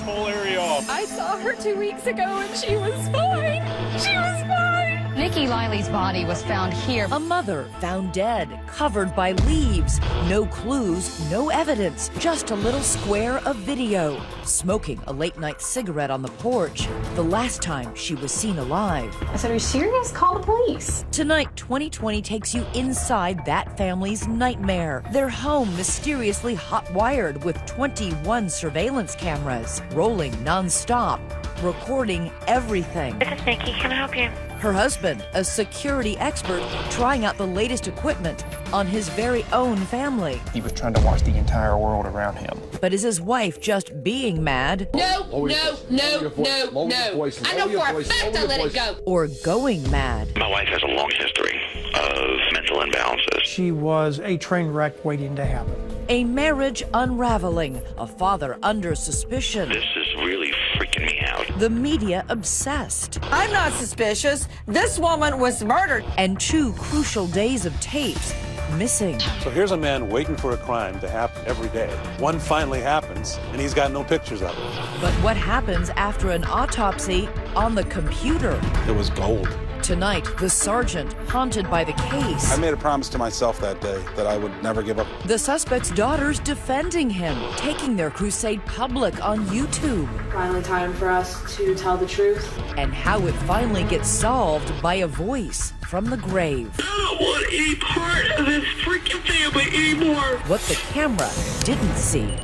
this whole area off. I saw her 2 weeks ago and she was fine. She was fine. Nique Leili's body was found here. A mother found dead, covered by leaves. No clues, no evidence, just a little square of video. Smoking a late-night cigarette on the porch. The last time she was seen alive. I said, are you serious? Call the police. Tonight, 2020 takes you inside that family's nightmare. Their home mysteriously hot-wired with 21 surveillance cameras, rolling non-stop, recording everything. This is Nique. Can I help you? Her husband, a security expert, trying out the latest equipment on his very own family. He was trying to watch the entire world around him. But is his wife just being mad? No. I know for a fact I let it go. Or going mad? My wife has a long history of mental imbalances. She was a train wreck waiting to happen. A marriage unraveling, a father under suspicion. This is really freaking me out. The media obsessed. I'm not suspicious. This woman was murdered. And 2 crucial days of tapes missing. So here's a man waiting for a crime to happen every day. One finally happens, and he's got no pictures of it. But what happens after an autopsy on the computer? It was gold. Tonight, the sergeant, haunted by the case. I made a promise to myself that day that I would never give up. The suspect's daughters defending him, taking their crusade public on YouTube. Finally time for us to tell the truth. And how it finally gets solved by a voice from the grave. I don't want any part of this freaking family anymore. What the camera didn't see.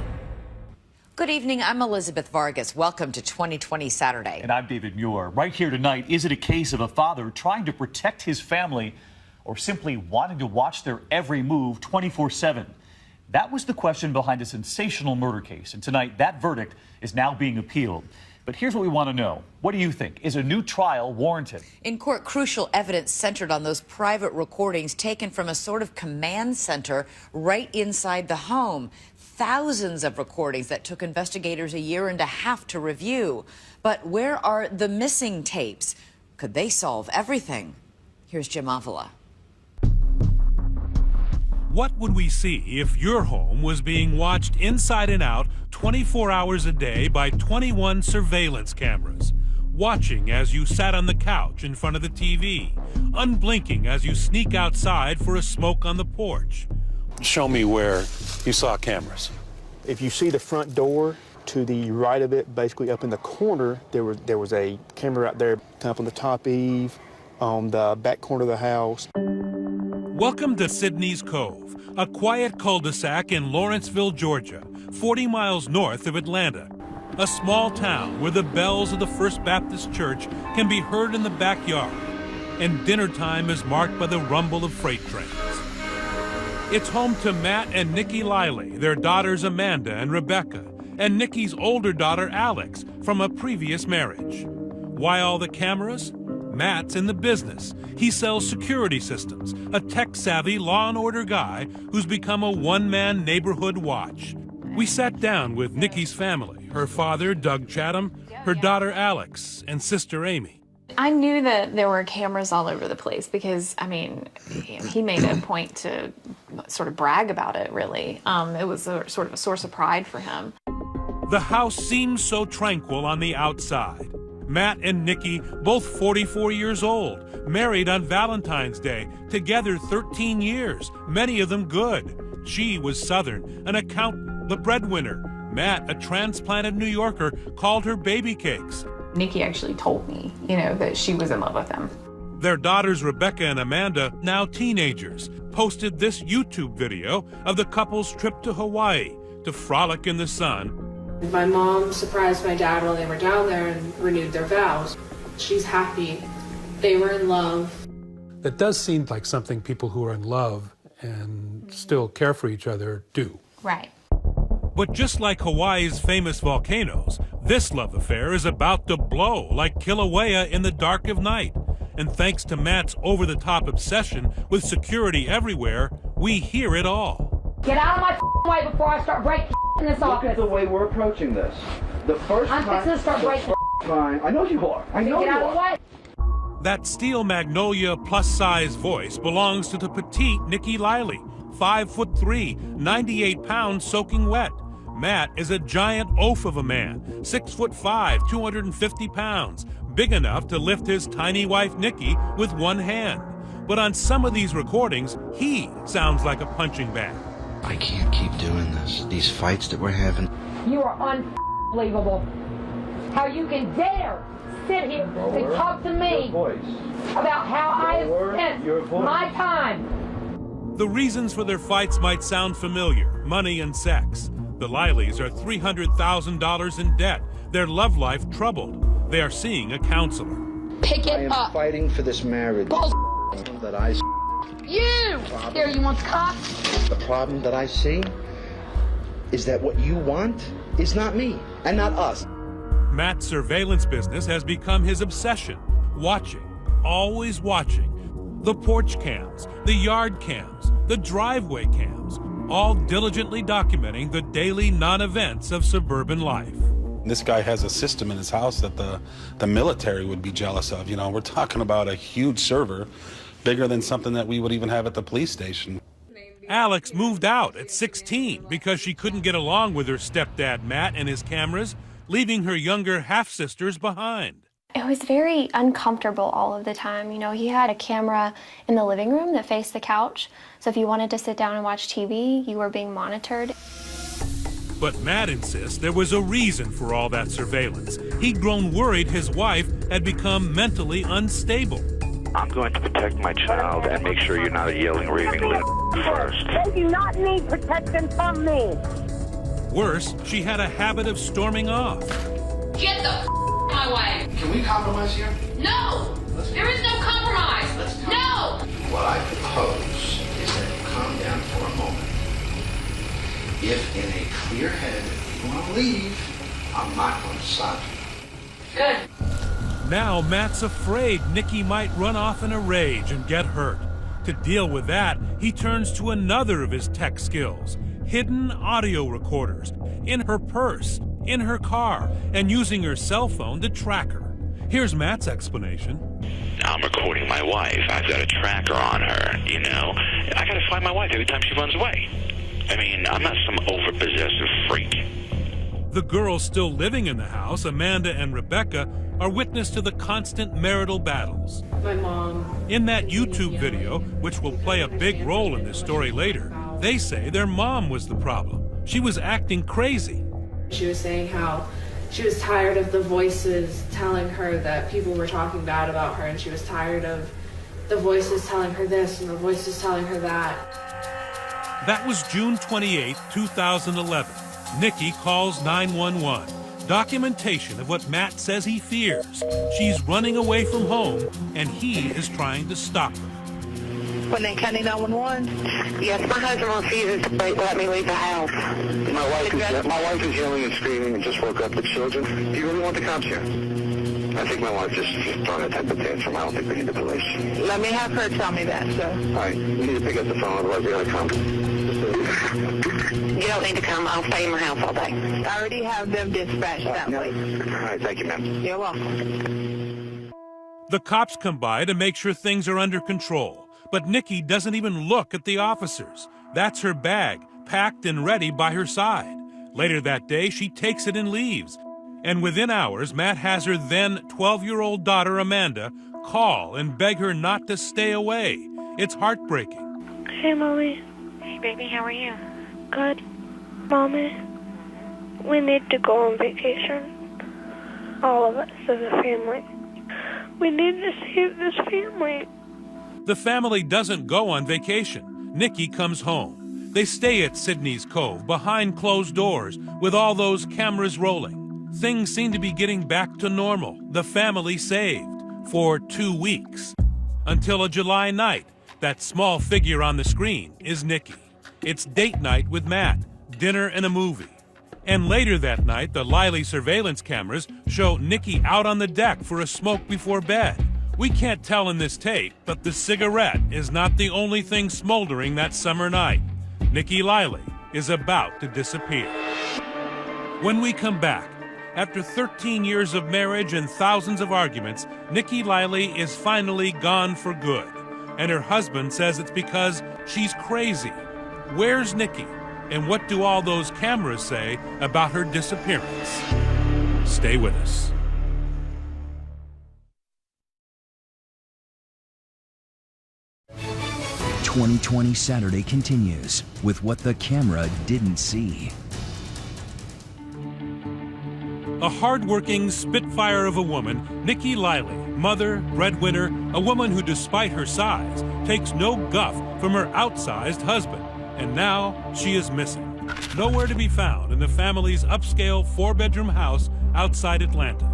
Good evening, I'm Elizabeth Vargas. Welcome to 2020 Saturday. And I'm David Muir. Right here tonight, is it a case of a father trying to protect his family or simply wanting to watch their every move 24/7? That was the question behind a sensational murder case. And tonight, that verdict is now being appealed. But here's what we want to know. What do you think? Is a new trial warranted? In court, crucial evidence centered on those private recordings taken from a sort of command center right inside the home. Thousands of recordings that took investigators a year and a half to review. But where are the missing tapes? Could they solve everything? Here's Jim Avila. What would we see if your home was being watched inside and out 24 hours a day by 21 surveillance cameras? Watching as you sat on the couch in front of the TV, unblinking as you sneak outside for a smoke on the porch. Show me where you saw cameras. If you see the front door to the right of it, basically up in the corner, there was a camera out there, up on the top eave, on the back corner of the house. Welcome to Sydney's Cove, a quiet cul-de-sac in Lawrenceville, Georgia, 40 miles north of Atlanta. A small town where the bells of the First Baptist Church can be heard in the backyard, and dinner time is marked by the rumble of freight trains. It's home to Matt and Nique Leili, their daughters Amanda and Rebecca, and Nique's older daughter Alex from a previous marriage. Why all the cameras? Matt's in the business. He sells security systems, a tech-savvy law and order guy who's become a one-man neighborhood watch. We sat down with Nique's family, her father, Doug Chatham, her daughter Alex, and sister Amy. I knew that there were cameras all over the place because, I mean, he made a point to sort of brag about it, really. It was sort of a source of pride for him. The house seems so tranquil on the outside. Matt and Nique, both 44 years old, married on Valentine's Day, together 13 years, many of them good. She was Southern, an accountant, the breadwinner. Matt, a transplanted New Yorker, called her baby cakes. Nique actually told me, that she was in love with him. Their daughters, Rebecca and Amanda, now teenagers, posted this YouTube video of the couple's trip to Hawaii to frolic in the sun. My mom surprised my dad while they were down there and renewed their vows. She's happy. They were in love. That does seem like something people who are in love and still care for each other do. Right. But just like Hawaii's famous volcanoes, this love affair is about to blow like Kilauea in the dark of night. And thanks to Matt's over-the-top obsession with security everywhere, we hear it all. Get out of my way before I start breaking in this office. Look at the way we're approaching this. The first I'm fixing to start breaking. Fine. I know you are. I know you are. Get out of the way. That steel magnolia plus-size voice belongs to the petite Nique Leili, 5'3", 98 pounds soaking wet. Matt is a giant oaf of a man, 6'5", 250 pounds, big enough to lift his tiny wife Nique with one hand. But on some of these recordings, he sounds like a punching bag. I can't keep doing this. These fights that we're having. You are unbelievable. How you can dare sit here and talk to me about how I have spent my time. The reasons for their fights might sound familiar: money and sex. The Leilis are $300,000 in debt. Their love life troubled. They are seeing a counselor. Pick I it am up. fighting for this marriage. That I. You! Here, you want cops? The problem that I see is that what you want is not me and not us. Matt's surveillance business has become his obsession. Watching, always watching. The porch cams, the yard cams, the driveway cams, all diligently documenting the daily non-events of suburban life. This guy has a system in his house that the military would be jealous of. You know, we're talking about a huge server, bigger than something that we would even have at the police station. Alex moved out at 16 because she couldn't get along with her stepdad Matt and his cameras, leaving her younger half-sisters behind. It was very uncomfortable all of the time. You know, he had a camera in the living room that faced the couch, so if you wanted to sit down and watch TV, you were being monitored. But Matt insists there was a reason for all that surveillance. He'd grown worried his wife had become mentally unstable. I'm going to protect my child and make sure you're not a yelling, raving first. They do not need protection from me. Worse, she had a habit of storming off. Get the my way. Can we compromise here? No! There is no compromise. No! What I propose is that you calm down for a moment. If in a clear head you want to leave, I'm not going to stop you. Good. Now Matt's afraid Nique might run off in a rage and get hurt. To deal with that, he turns to another of his tech skills: hidden audio recorders in her purse, in her car, and using her cell phone to track her. Here's Matt's explanation. I'm recording my wife. I've got a tracker on her, you know. I gotta find my wife every time she runs away. I mean, I'm not some over-possessive freak. The girls still living in the house, Amanda and Rebecca, are witness to the constant marital battles. My mom. In that YouTube video, which will play a big role in this story later, they say their mom was the problem. She was acting crazy. She was saying how she was tired of the voices telling her that people were talking bad about her, and she was tired of the voices telling her this and the voices telling her that. That was June 28, 2011. Nique calls 911. Documentation of what Matt says he fears. She's running away from home, and he is trying to stop her. When they county 911? Yes, my husband refuses to let me leave the house. My wife is yelling and screaming and just woke up the children. Do you really want the cops here? I think my wife just throwing a type of tantrum. I don't think we need the police. Let me have her tell me that, sir. All right, you need to pick up the phone, otherwise we gotta come. You don't need to come. I'll stay in my house all day. I already have them dispatched that way. All right, thank you, ma'am. You're welcome. The cops come by to make sure things are under control. But Nique doesn't even look at the officers. That's her bag, packed and ready by her side. Later that day, she takes it and leaves. And within hours, Matt has her then 12-year-old daughter, Amanda, call and beg her not to stay away. It's heartbreaking. Hey, Mommy. Hey, baby, how are you? Good. Mommy, we need to go on vacation. All of us as a family. We need to save this family. The family doesn't go on vacation. Nique comes home. They stay at Sydney's Cove, behind closed doors, with all those cameras rolling. Things seem to be getting back to normal. The family saved for 2 weeks. Until a July night, that small figure on the screen is Nique. It's date night with Matt, dinner and a movie. And later that night, the Leili surveillance cameras show Nique out on the deck for a smoke before bed. We can't tell in this tape, but the cigarette is not the only thing smoldering that summer night. Nique Leili is about to disappear. When we come back, after 13 years of marriage and thousands of arguments, Nique Leili is finally gone for good. And her husband says it's because she's crazy. Where's Nique? And what do all those cameras say about her disappearance? Stay with us. 2020 Saturday continues with what the camera didn't see. A hard-working spitfire of a woman, Nique Leili, mother, breadwinner, a woman who, despite her size, takes no guff from her outsized husband. And now she is missing. Nowhere to be found in the family's upscale 4-bedroom house outside Atlanta.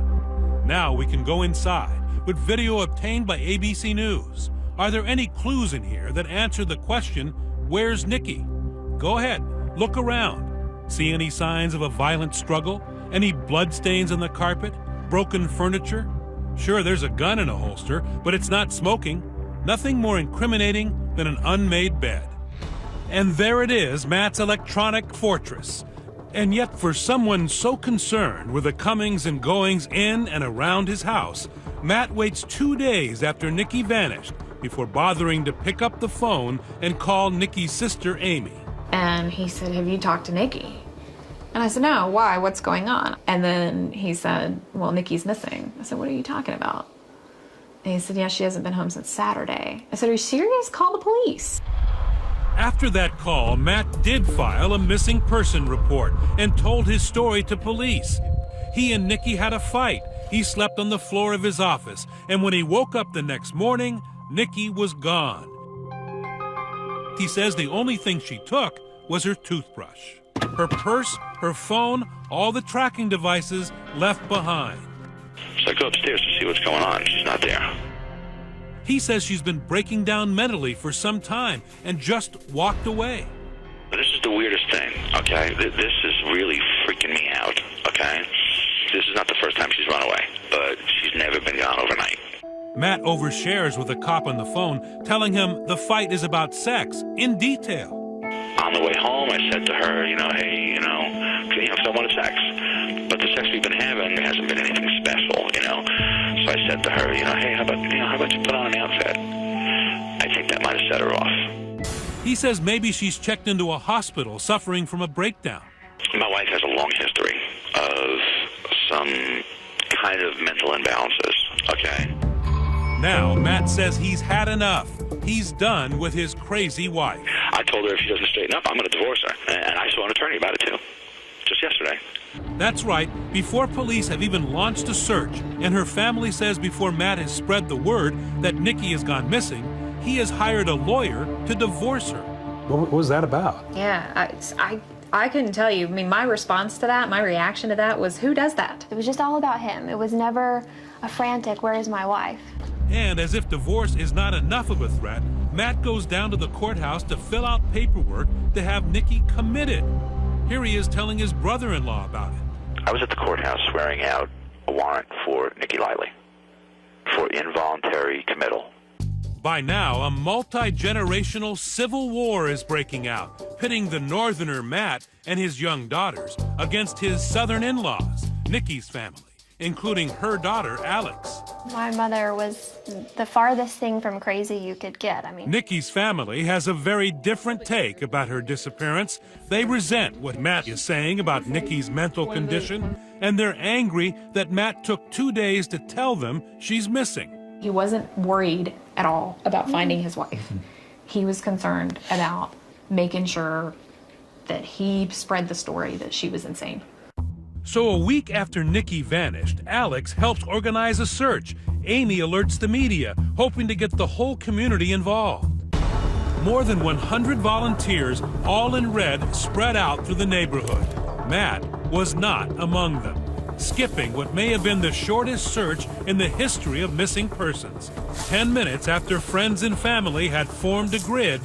Now we can go inside with video obtained by ABC News. Are there any clues in here that answer the question, where's Nique? Go ahead, look around. See any signs of a violent struggle? Any bloodstains on the carpet? Broken furniture? Sure, there's a gun in a holster, but it's not smoking. Nothing more incriminating than an unmade bed. And there it is, Matt's electronic fortress. And yet for someone so concerned with the comings and goings in and around his house, Matt waits 2 days after Nique vanished before bothering to pick up the phone and call Nicky's sister, Amy. And he said, have you talked to Nique? And I said, no, why? What's going on? And then he said, well, Nicky's missing. I said, what are you talking about? And he said, yeah, she hasn't been home since Saturday. I said, are you serious? Call the police. After that call, Matt did file a missing person report and told his story to police. He and Nique had a fight. He slept on the floor of his office, and when he woke up the next morning, Nique was gone. He says the only thing she took was her toothbrush. Her purse, her phone, all the tracking devices left behind. So I go upstairs to see what's going on. She's not there. He says she's been breaking down mentally for some time and just walked away. This is the weirdest thing, okay? This is really freaking me out, okay? This is not the first time she's run away, but she's never been gone overnight. Matt overshares with a cop on the phone, telling him the fight is about sex in detail. On the way home, I said to her, hey, because I wanted sex. But the sex we've been having hasn't been anything special, So I said to her, hey, how about you put on an outfit? I think that might have set her off. He says maybe she's checked into a hospital suffering from a breakdown. My wife has a long history of some kind of mental imbalances, okay? Now, Matt says he's had enough. He's done with his crazy wife. I told her if she doesn't straighten up, I'm going to divorce her. And I saw an attorney about it, too. Just yesterday. That's right, before police have even launched a search, and her family says before Matt has spread the word that Nique has gone missing, he has hired a lawyer to divorce her. What was that about? Yeah, I couldn't tell you. I mean, my response to that, my reaction to that was, who does that? It was just all about him. It was never a frantic, where is my wife? And as if divorce is not enough of a threat, Matt goes down to the courthouse to fill out paperwork to have Nique committed. Here he is telling his brother-in-law about it. I was at the courthouse swearing out a warrant for Nique Leili for involuntary committal. By now, a multi-generational civil war is breaking out, pitting the northerner Matt and his young daughters against his southern in-laws, Nicky's family, including her daughter, Alex. My mother was the farthest thing from crazy you could get. Nicky's family has a very different take about her disappearance. They resent what Matt is saying about Nicky's mental condition, and they're angry that Matt took 2 days to tell them she's missing. He wasn't worried at all about finding his wife. He was concerned about making sure that he spread the story that she was insane. So a week after Nique vanished, Alex helps organize a search. Amy alerts the media, hoping to get the whole community involved. More than 100 volunteers, all in red, spread out through the neighborhood. Matt was not among them, skipping what may have been the shortest search in the history of missing persons. 10 minutes after friends and family had formed a grid,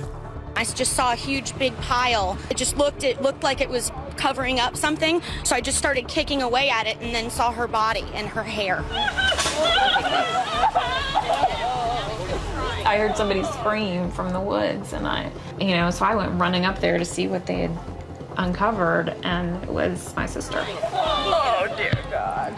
I just saw a huge big pile. It looked like it was covering up something, so I just started kicking away at it and then saw her body and her hair. I heard somebody scream from the woods, and so I went running up there to see what they uncovered, and it was my sister. Oh, dear God.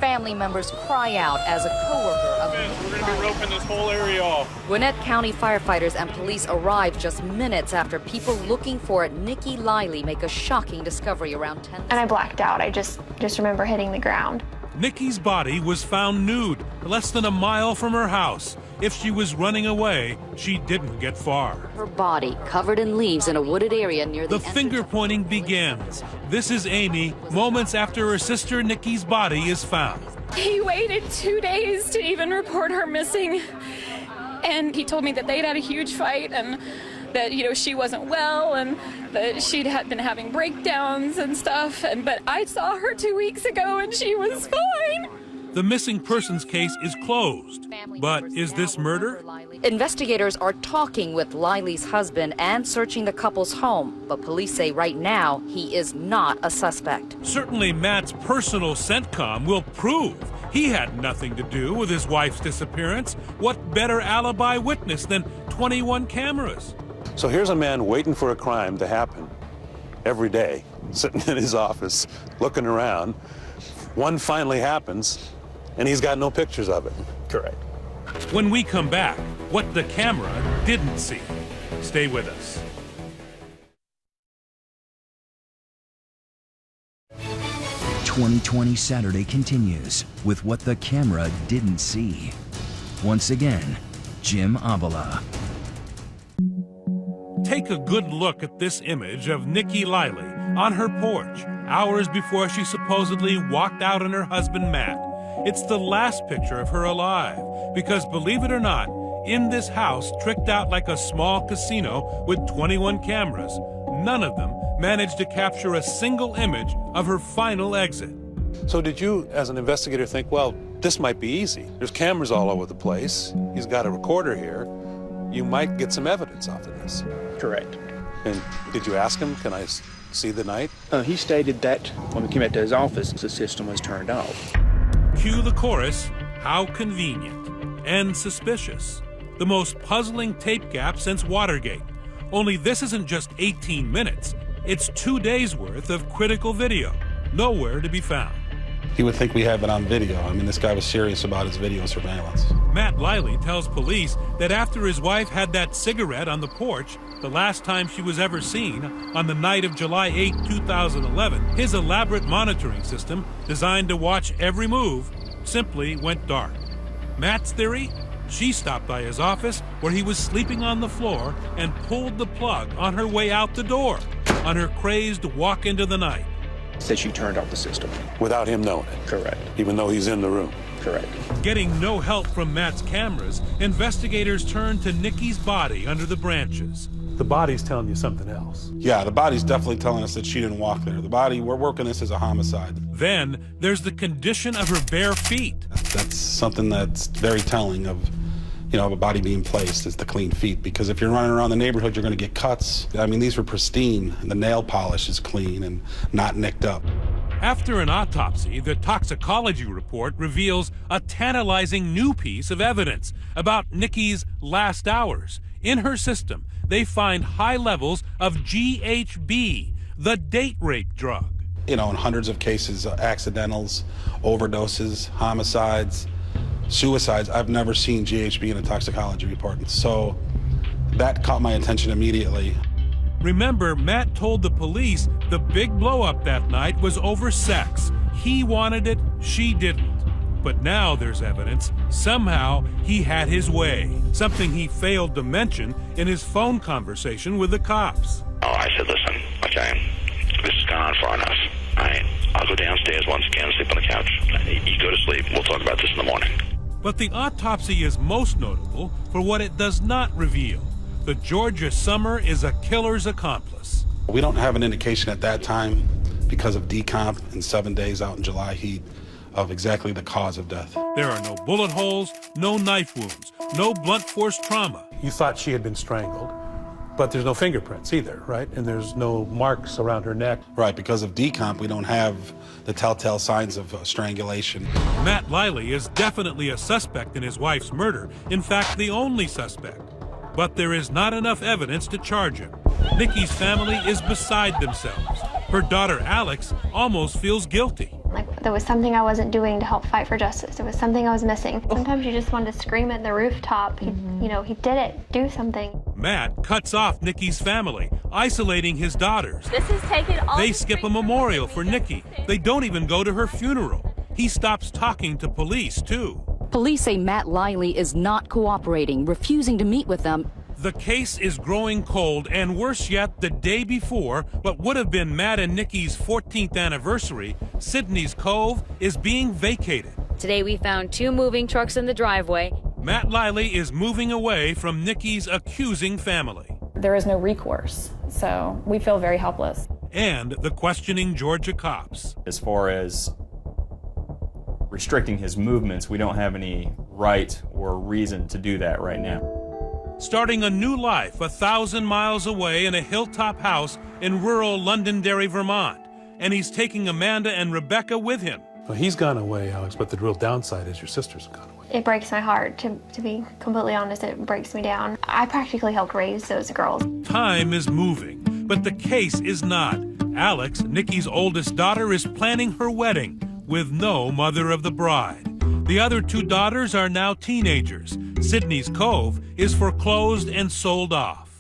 Family members cry out as a coworker of We're going to be roping this whole area off. Gwinnett County firefighters and police arrived just minutes after people looking for Nique Leili make a shocking discovery around 10. And I blacked out. I just remember hitting the ground. Nique's body was found nude, less than a mile from her house. If she was running away, she didn't get far. Her body covered in leaves in a wooded area near the finger pointing begins. This is Amy, moments after her sister Nique's body is found. He waited 2 days to even report her missing. And he told me that they'd had a huge fight and that, you know, she wasn't well and that she'd been having breakdowns and stuff. But I saw her 2 weeks ago and she was fine. The missing persons case is closed. But is this murder? Investigators are talking with Leili's husband and searching the couple's home, but police say right now he is not a suspect. Certainly Matt's personal CENTCOM will prove he had nothing to do with his wife's disappearance. What better alibi witness than 21 cameras? So here's a man waiting for a crime to happen every day, sitting in his office, looking around. One finally happens, and he's got no pictures of it. Correct. When we come back, what the camera didn't see. Stay with us. "2020 Saturday" continues with what the camera didn't see. Once again, Jim Avila. Take a good look at this image of Nique Leili on her porch, hours before she supposedly walked out on her husband Matt. It's the last picture of her alive, because believe it or not, in this house tricked out like a small casino with 21 cameras, none of them managed to capture a single image of her final exit. So did you, as an investigator, think, well, this might be easy? There's cameras all over the place. He's got a recorder here. You might get some evidence off of this. Correct. And did you ask him, can I see the night? He stated that when we came back to his office, the system was turned off. Cue the chorus, how convenient and suspicious. The most puzzling tape gap since Watergate. Only this isn't just 18 minutes. It's 2 days worth of critical video. Nowhere to be found. He would think we have it on video. I mean, this guy was serious about his video surveillance. Matt Leili tells police that after his wife had that cigarette on the porch, the last time she was ever seen, on the night of July 8, 2011, his elaborate monitoring system, designed to watch every move, simply went dark. Matt's theory? She stopped by his office where he was sleeping on the floor and pulled the plug on her way out the door, on her crazed walk into the night. Said she turned off the system. Without him knowing it? Correct. Even though he's in the room? Correct. Getting no help from Matt's cameras, investigators turned to Nique's body under the branches. The body's telling you something else. Yeah, the body's definitely telling us that she didn't walk there. The body, we're working this as a homicide. Then there's the condition of her bare feet. That's something that's very telling of, you know, of a body being placed, is the clean feet. Because if you're running around the neighborhood, you're going to get cuts. I mean, these were pristine. The nail polish is clean and not nicked up. After an autopsy, the toxicology report reveals a tantalizing new piece of evidence about Nique's last hours. In her system, they find high levels of GHB, the date rape drug. You know, in hundreds of cases, accidentals, overdoses, homicides, suicides, I've never seen GHB in a toxicology report. So that caught my attention immediately. Remember, Matt told the police the big blow-up that night was over sex. He wanted it, she didn't. But now there's evidence somehow he had his way, something he failed to mention in his phone conversation with the cops. Oh, I said, listen, okay, this has gone on far enough. All right, I'll go downstairs once again, sleep on the couch. You go to sleep. We'll talk about this in the morning. But the autopsy is most notable for what it does not reveal. The Georgia summer is a killer's accomplice. We don't have an indication at that time, because of decomp and 7 days out in July heat, of exactly the cause of death. There are no bullet holes, no knife wounds, no blunt force trauma. You thought she had been strangled, but there's no fingerprints either, right? And there's no marks around her neck. Right, because of decomp, we don't have the telltale signs of strangulation. Matt Leili is definitely a suspect in his wife's murder. In fact, the only suspect. But there is not enough evidence to charge him. Nique's family is beside themselves. Her daughter, Alex, almost feels guilty. Like there was something I wasn't doing to help fight for justice. There was something I was missing. Sometimes you just want to scream at the rooftop. He did it. Do something. Matt cuts off Nique's family, isolating his daughters. This is taking all. They skip a memorial for Nique. They don't even go to her funeral. He stops talking to police, too. Police say Matt Leili is not cooperating, refusing to meet with them. The case is growing cold, and worse yet, the day before what would have been Matt and Nique's 14th anniversary, Sidney's Cove is being vacated. Today we found 2 moving trucks in the driveway. Matt Leili is moving away from Nique's accusing family. There is no recourse, so we feel very helpless. And the questioning Georgia cops. As far as restricting his movements, we don't have any right or reason to do that right now. Starting a new life 1,000 miles away in a hilltop house in rural Londonderry, Vermont. And he's taking Amanda and Rebecca with him. Well, he's gone away, Alex, but the real downside is your sisters have gone away. It breaks my heart, to be completely honest. It breaks me down. I practically helped raise those girls. Time is moving, but the case is not. Alex, Nique's oldest daughter, is planning her wedding with no mother of the bride. The other 2 daughters are now teenagers. Sidney's Cove is foreclosed and sold off.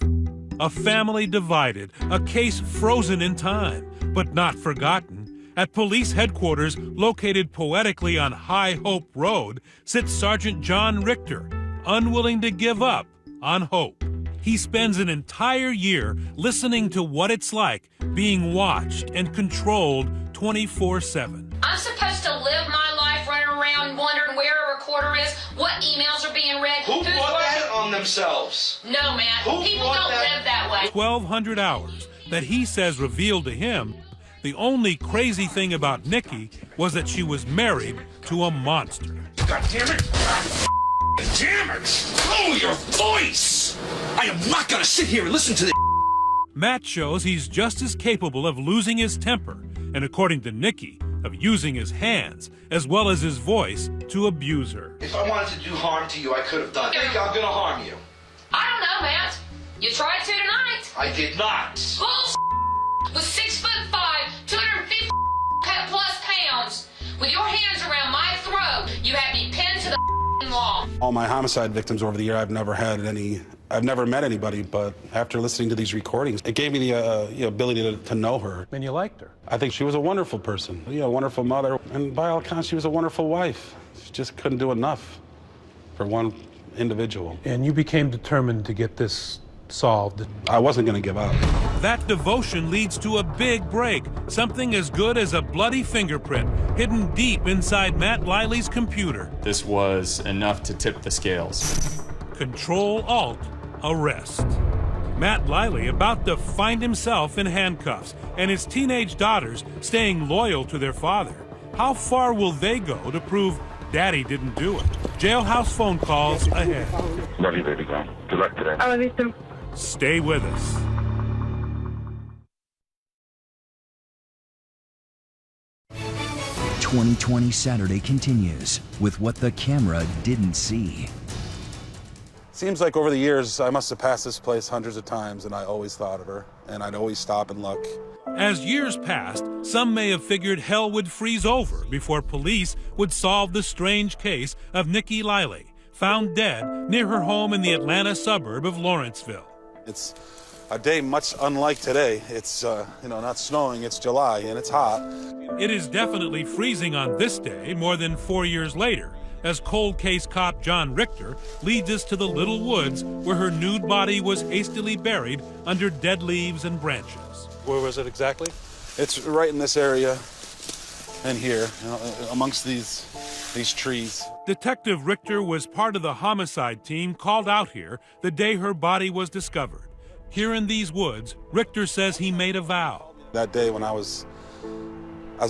A family divided, a case frozen in time, but not forgotten. At police headquarters, located poetically on High Hope Road, sits Sergeant John Richter, unwilling to give up on hope. He spends an entire year listening to what it's like being watched and controlled 24/7. I'm supposed to live my life running around wondering where a recorder is, what emails are being read, Who who's brought working. that on themselves? No, man. Who People brought don't that? live that way. 1,200 hours that he says revealed to him the only crazy thing about Nique was that she was married to a monster. God damn it! Damn it! Lower your voice! I am not gonna sit here and listen to this. Matt shows he's just as capable of losing his temper, and according to Nique, of using his hands as well as his voice to abuse her. If I wanted to do harm to you, I could have done it. I think I'm gonna harm you. I don't know, Matt. You tried to tonight. I did not. Bull with 6'5", 250 plus pounds, with your hands around my throat, you had me pinned to the wall. All my homicide victims over the year, I've never met anybody, but after listening to these recordings, it gave me the ability to know her. And you liked her. I think she was a wonderful person, a wonderful mother, and by all accounts, she was a wonderful wife. She just couldn't do enough for one individual. And you became determined to get this solved. I wasn't going to give up. That devotion leads to a big break, something as good as a bloody fingerprint hidden deep inside Matt Leili's computer. This was enough to tip the scales. Control-Alt, arrest. Matt Leili about to find himself in handcuffs, and his teenage daughters staying loyal to their father. How far will they go to prove Daddy didn't do it? Jailhouse phone calls ahead. Love you, baby girl. Good luck today. I love you too. Stay with us. "2020 Saturday" continues with what the camera didn't see. Seems like over the years, I must have passed this place hundreds of times, and I always thought of her, and I'd always stop and look. As years passed, some may have figured hell would freeze over before police would solve the strange case of Nique Leili, found dead near her home in the Atlanta suburb of Lawrenceville. It's a day much unlike today. It's, not snowing, it's July, and it's hot. It is definitely freezing on this day more than 4 years later, as cold case cop John Richter leads us to the little woods where her nude body was hastily buried under dead leaves and branches. Where was it exactly? It's right in this area and here, amongst these trees. Detective Richter was part of the homicide team called out here the day her body was discovered. Here in these woods, Richter says he made a vow. That day when I was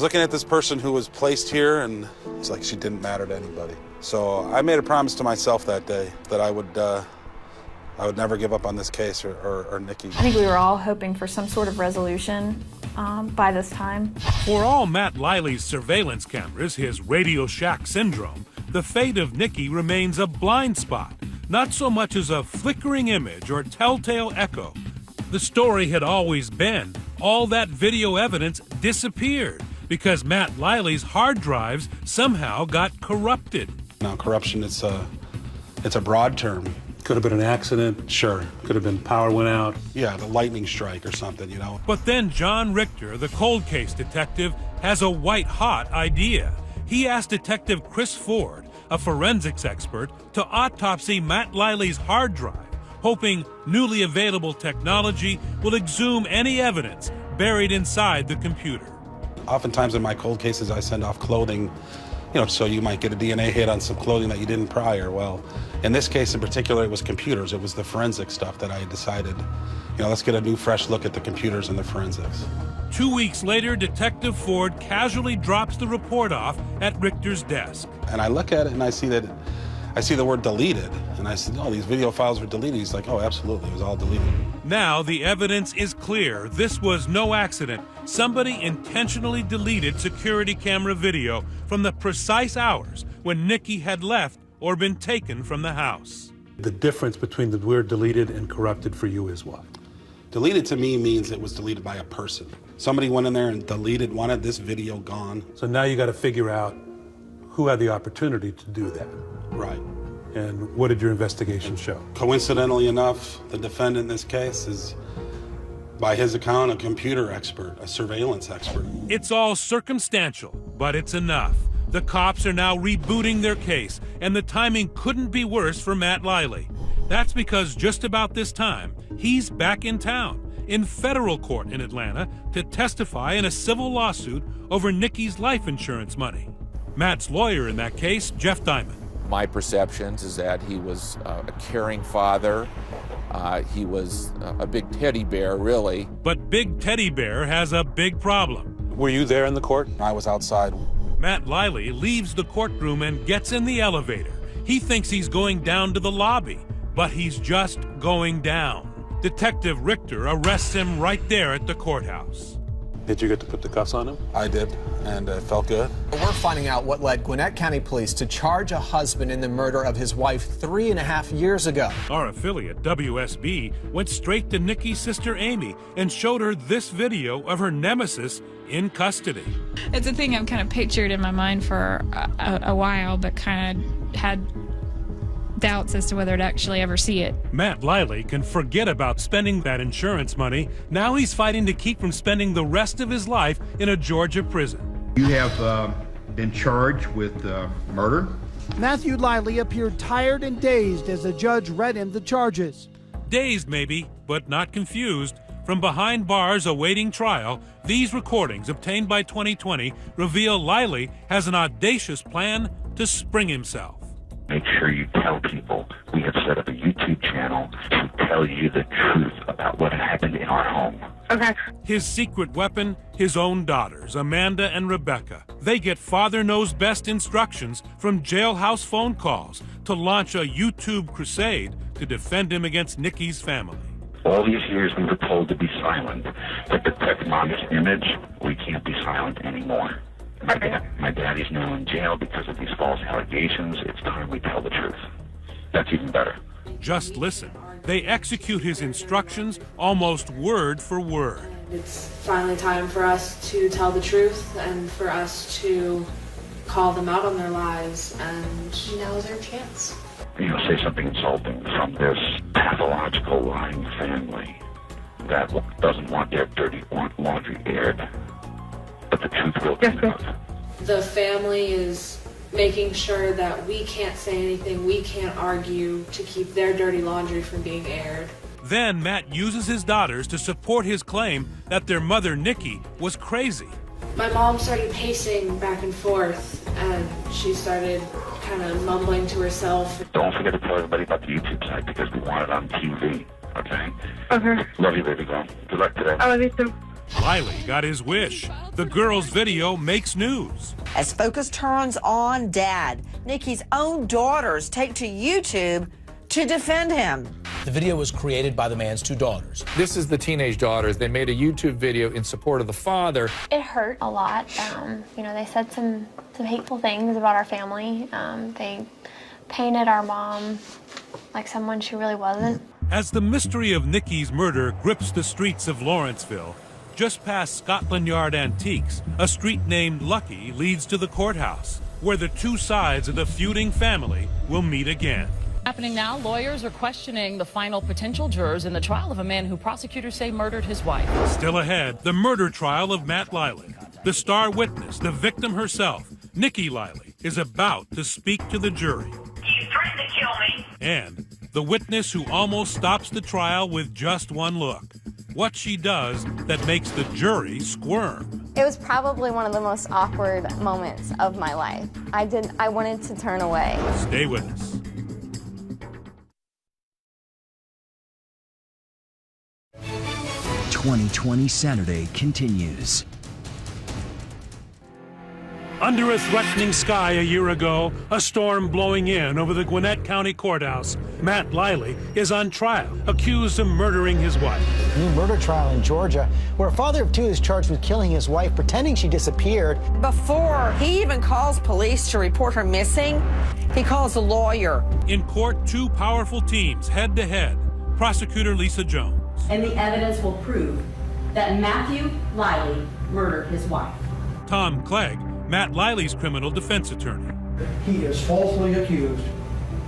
looking at this person who was placed here, and it's like she didn't matter to anybody. So I made a promise to myself that day that I would never give up on this case or Nique. I think we were all hoping for some sort of resolution by this time. For all Matt Leili's surveillance cameras, his Radio Shack syndrome, the fate of Nique remains a blind spot. not so much as a flickering image or telltale echo. The story had always been all that video evidence disappeared because Matt Leili's hard drives somehow got corrupted. Now, corruption, it's a broad term. Could have been an accident. Sure. Could have been power went out. Yeah, the lightning strike or something, you know. But then John Richter, the cold case detective, has a white-hot idea. He asked Detective Chris Ford, a forensics expert, to autopsy Matt Leili's hard drive, hoping newly available technology will exhume any evidence buried inside the computer. Oftentimes in my cold cases, I send off clothing, you know, so you might get a DNA hit on some clothing that you didn't prior. Well, in this case in particular, it was computers. It was the forensic stuff that I decided, you know, let's get a new fresh look at the computers and the forensics. 2 weeks later, Detective Ford casually drops the report off at Richter's desk. And I look at it and I see the word deleted. And I said, oh, these video files were deleted. He's like, oh, absolutely, it was all deleted. Now the evidence is clear. This was no accident. Somebody intentionally deleted security camera video from the precise hours when Nique had left or been taken from the house. The difference between the word deleted and corrupted for you is what? Deleted to me means it was deleted by a person. Somebody went in there and deleted, wanted this video gone. So now you got to figure out who had the opportunity to do that. Right. And what did your investigation show? Coincidentally enough, the defendant in this case is, by his account, a computer expert, a surveillance expert. It's all circumstantial, but it's enough. The cops are now rebooting their case, and the timing couldn't be worse for Matt Leili. That's because just about this time, he's back in town, in federal court in Atlanta, to testify in a civil lawsuit over Nique's life insurance money. Matt's lawyer in that case, Jeff Diamond. My perceptions is that he was a caring father. He was a big teddy bear, really. But Big Teddy Bear has a big problem. Were you there in the court? I was outside. Matt Leili leaves the courtroom and gets in the elevator. He thinks he's going down to the lobby, but he's just going down. Detective Richter arrests him right there at the courthouse. Did you get to put the cuffs on him? I did, and it felt good. We're finding out what led Gwinnett County Police to charge a husband in the murder of his wife 3.5 years ago. Our affiliate, WSB, went straight to Nique's sister Amy and showed her this video of her nemesis in custody. It's a thing I've kind of pictured in my mind for a while, but kind of had doubts as to whether I'd actually ever see it. Matt Leili can forget about spending that insurance money. Now he's fighting to keep from spending the rest of his life in a Georgia prison. You have been charged with murder. Matthew Leili appeared tired and dazed as the judge read him the charges. Dazed maybe, but not confused. From behind bars awaiting trial, these recordings obtained by 2020 reveal Leili has an audacious plan to spring himself. Make sure you tell people we have set up a YouTube channel to tell you the truth about what happened in our home. Okay. His secret weapon, his own daughters, Amanda and Rebecca. They get Father Knows Best instructions from jailhouse phone calls to launch a YouTube crusade to defend him against Nique's family. All these years we were told to be silent. To protect Mom's image, we can't be silent anymore. My daddy's now in jail because of these false allegations. It's time we tell the truth. That's even better. Just listen. They execute his instructions almost word for word. It's finally time for us to tell the truth and for us to call them out on their lies, and now's our chance. You know, say something insulting from this pathological lying family that doesn't want their dirty laundry aired. But the truth will come out. The family is making sure that we can't say anything, we can't argue to keep their dirty laundry from being aired. Then Matt uses his daughters to support his claim that their mother, Nique, was crazy. My mom started pacing back and forth, and she started kind of mumbling to herself. Don't forget to tell everybody about the YouTube site because we want it on TV, okay? Okay. Love you, baby girl. Good luck today. I love you too. Leili got his wish. The girl's video makes news. As focus turns on Dad, Nique's own daughters take to YouTube to defend him. The video was created by the man's two daughters. This is the teenage daughters. They made a YouTube video in support of the father. It hurt a lot. You know, they said some hateful things about our family. They painted our mom like someone she really wasn't. As the mystery of Nique's murder grips the streets of Lawrenceville, just past Scotland Yard Antiques, a street named Lucky leads to the courthouse, where the two sides of the feuding family will meet again. Happening now, lawyers are questioning the final potential jurors in the trial of a man who prosecutors say murdered his wife. Still ahead, the murder trial of Matt Leili. The star witness, the victim herself, Nique Leili, is about to speak to the jury. You threatened to kill me. And the witness who almost stops the trial with just one look. What she does that makes the jury squirm. It was probably one of the most awkward moments of my life. I wanted to turn away. Stay with us. "2020 Saturday" continues. Under a threatening sky a year ago, a storm blowing in over the Gwinnett County Courthouse, Matt Leili is on trial, accused of murdering his wife. New murder trial in Georgia, where a father of two is charged with killing his wife, pretending she disappeared. Before he even calls police to report her missing, he calls a lawyer. In court, two powerful teams head to head. Prosecutor Lisa Jones. And the evidence will prove that Matthew Leili murdered his wife. Tom Clegg, Matt Leili's criminal defense attorney. He is falsely accused,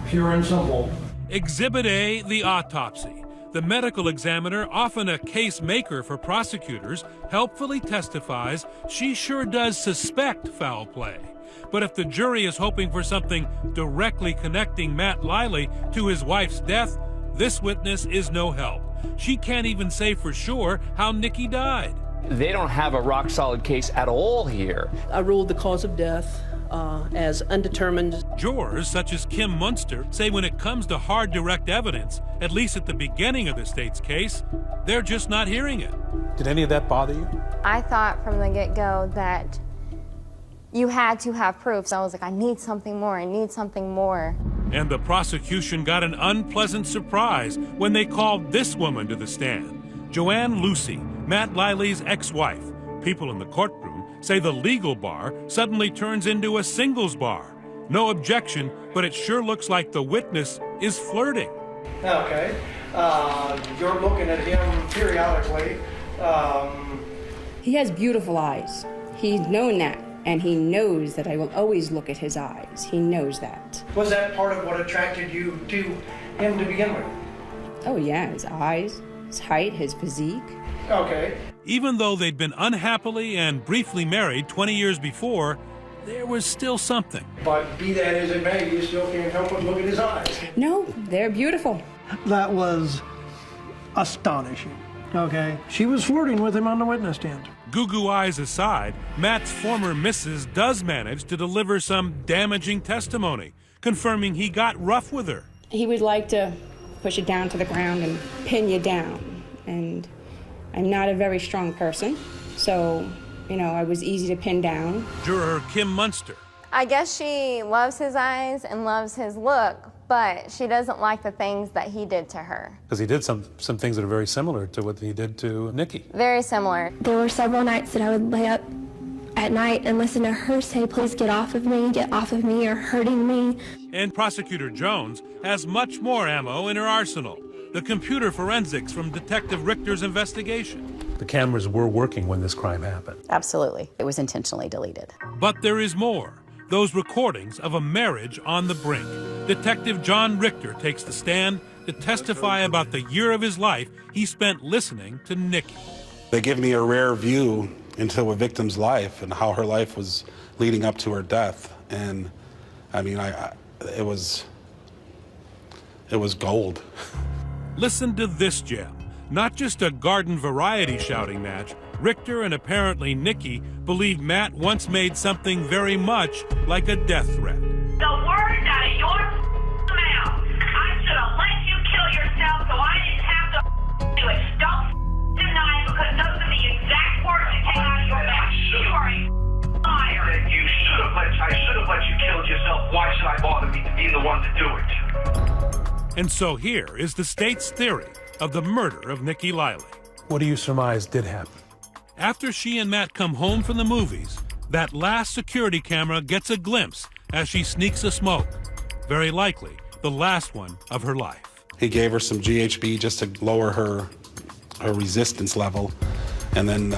pure and simple. Exhibit A, the autopsy. The medical examiner, often a case maker for prosecutors, helpfully testifies she sure does suspect foul play. But if the jury is hoping for something directly connecting Matt Leili to his wife's death, this witness is no help. She can't even say for sure how Nique died. They don't have a rock-solid case at all here. I ruled the cause of death as undetermined. Jurors such as Kim Munster say when it comes to hard direct evidence, at least at the beginning of the state's case, they're just not hearing it. Did any of that bother you? I thought from the get-go that you had to have proof. So I was like, I need something more. I need something more. And the prosecution got an unpleasant surprise when they called this woman to the stand, Joanne Lucy, Matt Leili's ex-wife. People in the courtroom say the legal bar suddenly turns into a singles bar. No objection, but it sure looks like the witness is flirting. Okay, you're looking at him periodically. He has beautiful eyes. He's known that, and he knows that I will always look at his eyes. He knows that. Was that part of what attracted you to him to begin with? Oh yeah, his eyes, his height, his physique. Okay. Even though they'd been unhappily and briefly married 20 years before, there was still something. But be that as it may, you still can't help but look at his eyes. No, they're beautiful. That was astonishing, okay? She was flirting with him on the witness stand. Goo-goo eyes aside, Matt's former missus does manage to deliver some damaging testimony, confirming he got rough with her. He would like to push it down to the ground and pin you down. And I'm not a very strong person, so, I was easy to pin down. Juror Kim Munster. I guess she loves his eyes and loves his look, but she doesn't like the things that he did to her. Because he did some things that are very similar to what he did to Nique. Very similar. There were several nights that I would lay up at night and listen to her say, please get off of me, you're hurting me. And Prosecutor Jones has much more ammo in her arsenal. The computer forensics from Detective Richter's investigation. The cameras were working when this crime happened. Absolutely. It was intentionally deleted. But there is more. Those recordings of a marriage on the brink. Detective John Richter takes the stand to testify about the year of his life he spent listening to Nique. They give me a rare view into a victim's life and how her life was leading up to her death. And it was gold. Listen to this gem. Not just a garden variety shouting match, Richter and apparently Nique believe Matt once made something very much like a death threat. The words out of your mouth. I should have let you kill yourself so I didn't have to do it. Don't deny it because those are the exact words that came out of your mouth. You are a liar. I should have let you kill yourself. Why should I bother being the one to do it? And so here is the state's theory of the murder of Nique Leili. What do you surmise did happen? After she and Matt come home from the movies, that last security camera gets a glimpse as she sneaks a smoke. Very likely, the last one of her life. He gave her some GHB just to lower her resistance level. And then,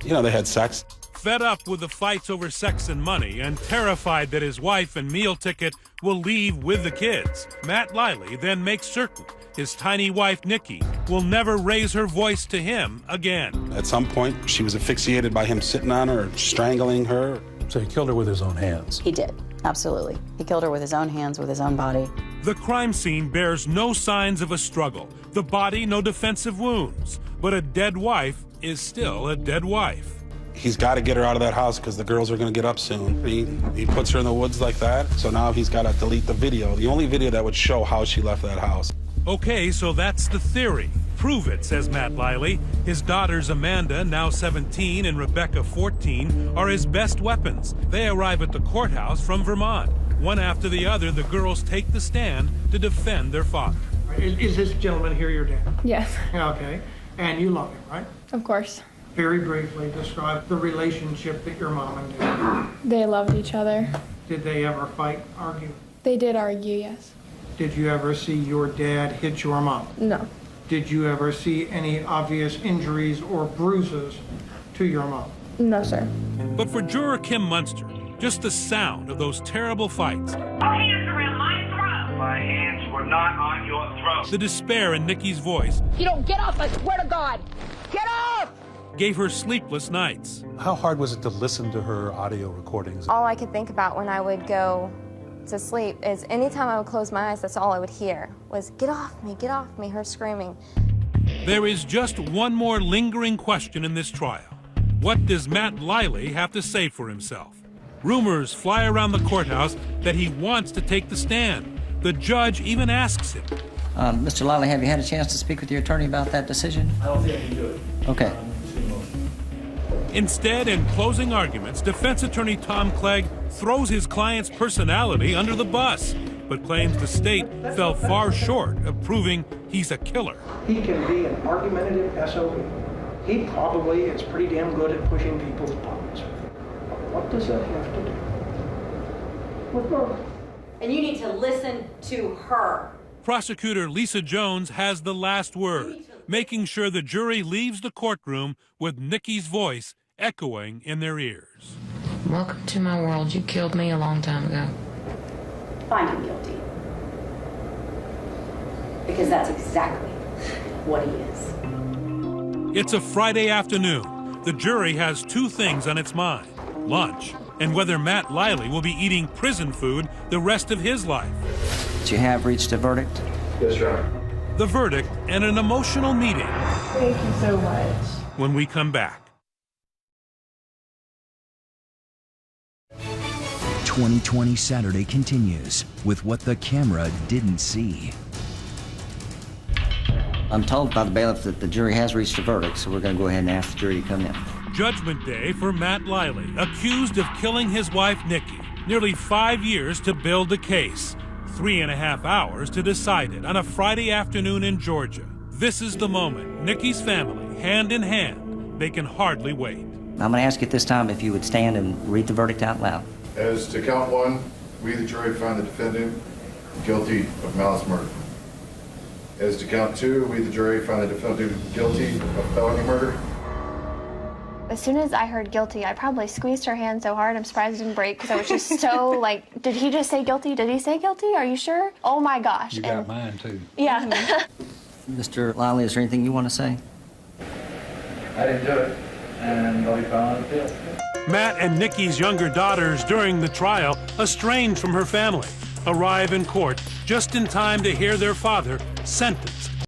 they had sex. Fed up with the fights over sex and money and terrified that his wife and meal ticket will leave with the kids, Matt Leili then makes certain his tiny wife, Nique, will never raise her voice to him again. At some point, she was asphyxiated by him sitting on her, strangling her. So he killed her with his own hands? He did, absolutely. He killed her with his own hands, with his own body. The crime scene bears no signs of a struggle. The body, no defensive wounds. But a dead wife is still a dead wife. He's got to get her out of that house because the girls are going to get up soon. He puts her in the woods like that, so now he's got to delete the video. The only video that would show how she left that house. Okay, so that's the theory. Prove it, says Matt Leili. His daughters Amanda, now 17, and Rebecca, 14, are his best weapons. They arrive at the courthouse from Vermont. One after the other, the girls take the stand to defend their father. Is this gentleman here your dad? Yes. Okay. And you love him, right? Of course. Very briefly describe the relationship that your mom and dad. They loved each other. Did they ever fight, argue? They did argue, yes. Did you ever see your dad hit your mom? No. Did you ever see any obvious injuries or bruises to your mom? No, sir. But for juror Kim Munster, just the sound of those terrible fights, Your hands around my throat. My hands were not on your throat. the despair in Nicky's voice, You don't get off, I swear to God! Get off! gave her sleepless nights. How hard was it to listen to her audio recordings? All I could think about when I would go to sleep is anytime I would close my eyes, that's all I would hear was, get off me, her screaming. There is just one more lingering question in this trial. What does Matt Leili have to say for himself? Rumors fly around the courthouse that he wants to take the stand. The judge even asks him. Mr. Leili, have you had a chance to speak with your attorney about that decision? I don't think I can do it. Okay. Instead, in closing arguments, defense attorney Tom Clegg throws his client's personality under the bus, but claims the state fell far short of proving he's a killer. He can be an argumentative SOB. He probably is pretty damn good at pushing people's buttons. What does that have to do with murder? And you need to listen to her. Prosecutor Lisa Jones has the last word, making sure the jury leaves the courtroom with Nicky's voice echoing in their ears. Welcome to my world. You killed me a long time ago. Find him guilty. Because that's exactly what he is. It's a Friday afternoon. The jury has two things on its mind: lunch, and whether Matt Leili will be eating prison food the rest of his life. But you have reached a verdict? Yes, Your Honor. The verdict and an emotional meeting. Thank you so much. When we come back. 2020 Saturday continues with what the camera didn't see. I'm told by the bailiff that the jury has reached a verdict, so we're going to go ahead and ask the jury to come in. Judgment Day for Matt Leili, accused of killing his wife, Nique. Nearly 5 years to build the case. 3.5 hours to decide it on a Friday afternoon in Georgia. This is the moment. Nicky's family, hand in hand, they can hardly wait. I'm going to ask you at this time if you would stand and read the verdict out loud. As to count one, we, the jury, find the defendant guilty of malice murder. As to count two, we, the jury, find the defendant guilty of felony murder. As soon as I heard guilty, I probably squeezed her hand so hard I'm surprised it didn't break because I was just so like, did he just say guilty? Did he say guilty? Are you sure? Oh my gosh. You got mine too. Yeah. Mr. Leili, is there anything you want to say? I didn't do it, and I'll be found guilty. Matt and Nicky's younger daughters during the trial, estranged from her family, arrive in court just in time to hear their father sentenced